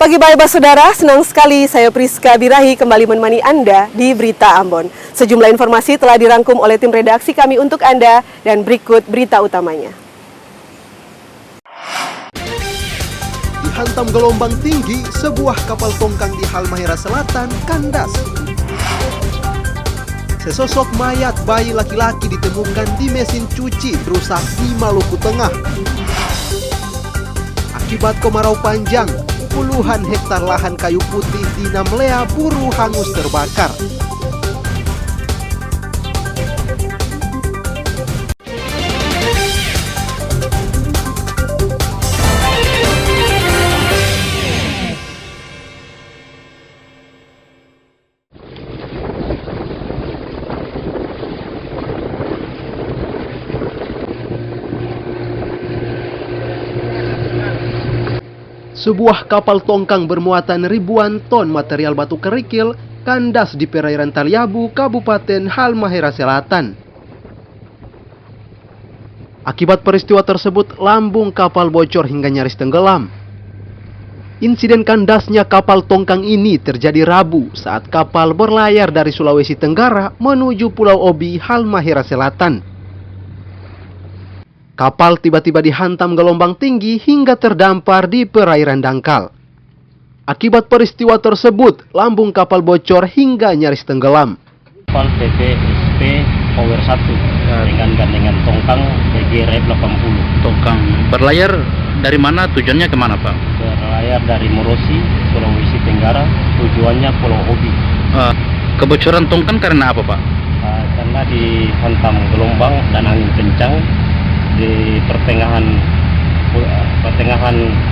Selamat pagi Bapak Saudara, senang sekali saya Priska Birahi kembali menemani Anda di Berita Ambon. Sejumlah informasi telah dirangkum oleh tim redaksi kami untuk Anda dan berikut berita utamanya. Dihantam gelombang tinggi, sebuah kapal tongkang di Halmahera Selatan kandas. Sesosok mayat bayi laki-laki ditemukan di mesin cuci rusak di Maluku Tengah. Akibat kemarau panjang, puluhan hektar lahan kayu putih di Namlea Buru hangus terbakar. Sebuah kapal tongkang bermuatan ribuan ton material batu kerikil kandas di perairan Taliabu, Kabupaten Halmahera Selatan. Akibat peristiwa tersebut, lambung kapal bocor hingga nyaris tenggelam. Insiden kandasnya kapal tongkang ini terjadi Rabu saat kapal berlayar dari Sulawesi Tenggara menuju Pulau Obi, Halmahera Selatan. Kapal tiba-tiba dihantam gelombang tinggi hingga terdampar di perairan dangkal. Akibat peristiwa tersebut, lambung kapal bocor hingga nyaris tenggelam. Kapal PPSP Power 1 dengan gandengan tongkang BGR 80. Tongkang berlayar dari mana, tujuannya kemana Pak? Berlayar dari Morosi, Sulawesi Tenggara, tujuannya Pulau Obi. Kebocoran tongkang karena apa Pak? Karena dihantam gelombang dan angin kencang di pertengahan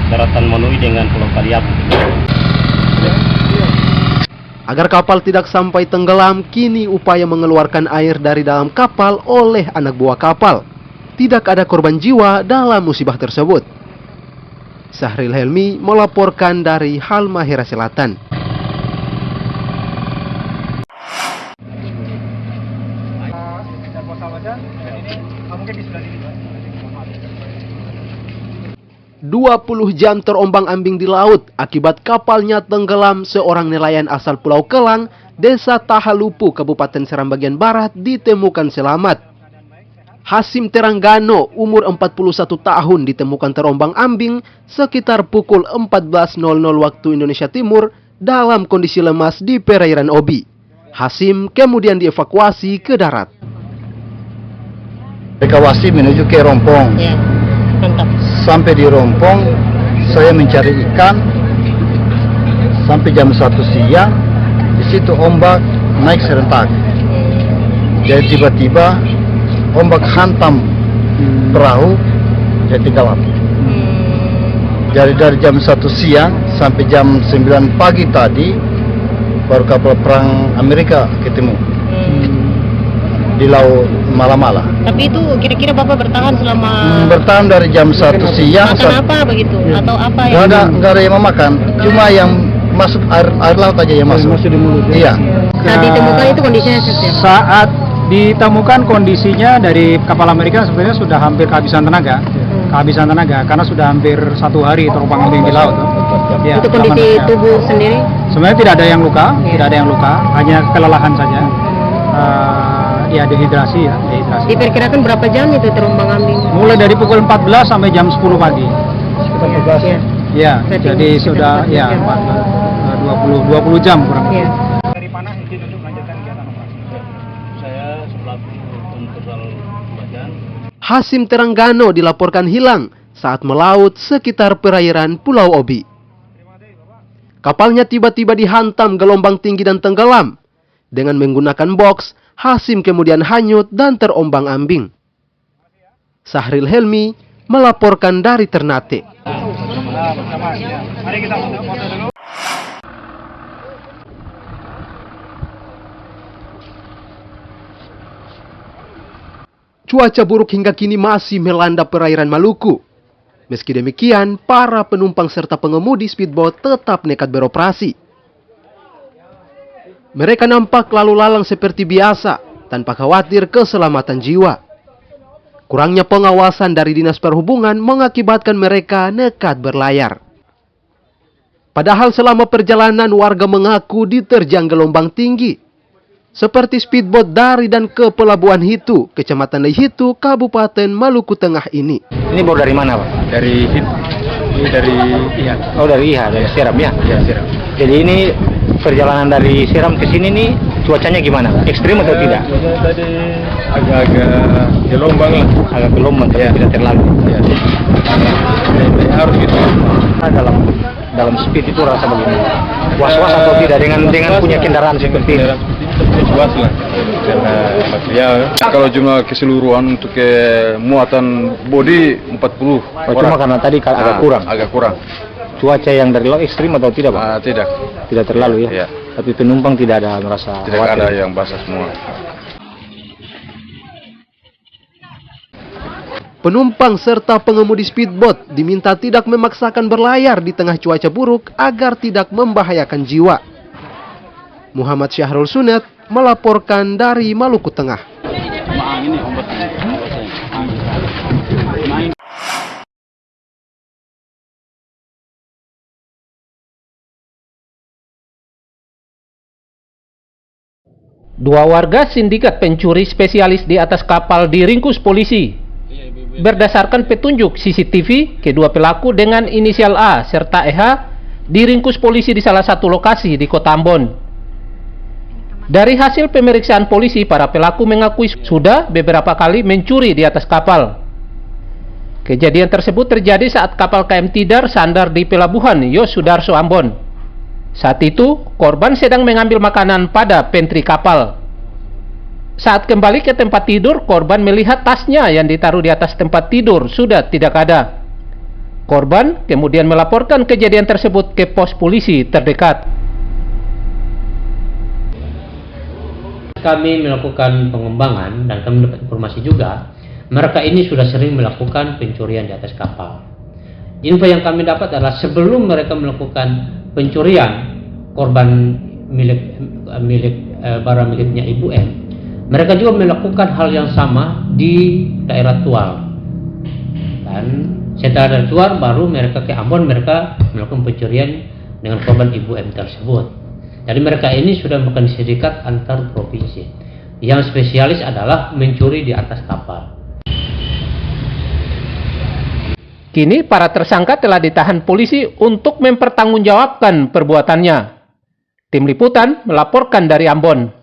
daratan Monoi dengan Pulau Taliabu. Agar kapal tidak sampai tenggelam, kini upaya mengeluarkan air dari dalam kapal oleh anak buah kapal. Tidak ada korban jiwa dalam musibah tersebut. Sahril Helmi melaporkan dari Halmahera Selatan. Dua 20 jam terombang-ambing di laut akibat kapalnya tenggelam, seorang nelayan asal Pulau Kelang, Desa Tahalupu, Kabupaten Seram bagian Barat ditemukan selamat. Hasim Teranggano, umur 41 tahun, ditemukan terombang-ambing sekitar pukul 14.00 waktu Indonesia Timur dalam kondisi lemas di perairan Obi. Hasim kemudian dievakuasi ke darat. Evakuasi menuju ke Rompong. Ya, mantap. Sampai di Rompong, saya mencari ikan sampai jam 1 siang. Di situ ombak naik serentak. Jadi tiba-tiba ombak hantam perahu, jadi gelap. Jadi dari jam 1 siang sampai jam 9 pagi tadi, baru kapal perang Amerika ketemu di laut Mala-Mala. Tapi itu kira-kira Bapak bertahan selama bertahan dari jam 1 siang. makan apa begitu? Atau apa yang Nggak ada yang memakan, cuma yang masuk air laut aja yang masuk. Masuk di mulut. Iya. saat ditemukan itu kondisinya seperti apa? Saat ditemukan kondisinya dari kapal Amerika sebenarnya sudah hampir kehabisan tenaga. Kehabisan tenaga karena sudah hampir 1 hari terombang-ambing di laut. Ya, Itu kondisi tubuh sendiri? Sebenarnya tidak ada yang luka, tidak ada yang luka, hanya kelelahan saja. Ya dehidrasi ya, dehidrasi. Diperkirakan berapa jam itu terombang-ambing? Mulai dari pukul 14 sampai jam 10 pagi. Ya. Ya, jadi sudah ya 20 jam kurang lebih. Ya. Hasim Teranggano dilaporkan hilang saat melaut sekitar perairan Pulau Obi. Kapalnya tiba-tiba dihantam gelombang tinggi dan tenggelam. Dengan menggunakan box, Hasim kemudian hanyut dan terombang-ambing. Sahril Helmi melaporkan dari Ternate. Cuaca buruk hingga kini masih melanda perairan Maluku. Meski demikian, para penumpang serta pengemudi speedboat tetap nekat beroperasi. Mereka nampak lalu lalang seperti biasa, tanpa khawatir keselamatan jiwa. Kurangnya pengawasan dari Dinas Perhubungan mengakibatkan mereka nekat berlayar. Padahal selama perjalanan warga mengaku diterjang gelombang tinggi. Seperti speedboat dari dan ke Pelabuhan Hitu, Kecamatan Lehitu, Kabupaten Maluku Tengah ini. Ini baru dari mana, Pak? Dari Hit, ini dari Iha. Oh, dari Iha, dari Seram ya? Ya, Siram. Jadi ini perjalanan dari Seram ke sini nih cuacanya gimana? Ekstrim atau tidak? Cuaca tadi agak-agak gelombang lah. Agak gelombang, tapi Ya. tidak terlalu. Ya. Harus gitu. Nah, dalam speed itu rasa bagaimana? Was-was atau tidak dengan punya kendaraan seperti ini? Was lah, karena material. Kalau jumlah keseluruhan untuk muatan bodi 40 Oh, cuma karena tadi agak kurang. Agak kurang. Cuaca yang dari laut ekstrim atau tidak, Pak? Tidak. Tidak terlalu ya? Iya. Tapi penumpang tidak ada merasa Tidak khawatir. ada yang basah semua. Penumpang serta pengemudi speedboat diminta tidak memaksakan berlayar di tengah cuaca buruk agar tidak membahayakan jiwa. Muhammad Syahrul Sunat melaporkan dari Maluku Tengah. Dua warga sindikat pencuri spesialis di atas kapal diringkus polisi. Berdasarkan petunjuk CCTV, kedua pelaku dengan inisial A serta EH diringkus polisi di salah satu lokasi di Kota Ambon. Dari hasil pemeriksaan polisi, para pelaku mengakui sudah beberapa kali mencuri di atas kapal. Kejadian tersebut terjadi saat kapal KM Tidar sandar di Pelabuhan Yosudarso Ambon. Saat itu, korban sedang mengambil makanan pada pantry kapal. Saat kembali ke tempat tidur, korban melihat tasnya yang ditaruh di atas tempat tidur sudah tidak ada. Korban kemudian melaporkan kejadian tersebut ke pos polisi terdekat. Kami melakukan pengembangan dan kami mendapat informasi juga, mereka ini sudah sering melakukan pencurian di atas kapal. Info yang kami dapat adalah sebelum mereka melakukan pencurian korban barang miliknya Ibu M, mereka juga melakukan hal yang sama di daerah Tual. Dan setelah dari Tual baru mereka ke Ambon, mereka melakukan pencurian dengan korban Ibu M tersebut. Jadi mereka ini sudah melakukan sindikat antar provinsi. Yang spesialis adalah mencuri di atas kapal. Kini para tersangka telah ditahan polisi untuk mempertanggungjawabkan perbuatannya. Tim Liputan melaporkan dari Ambon.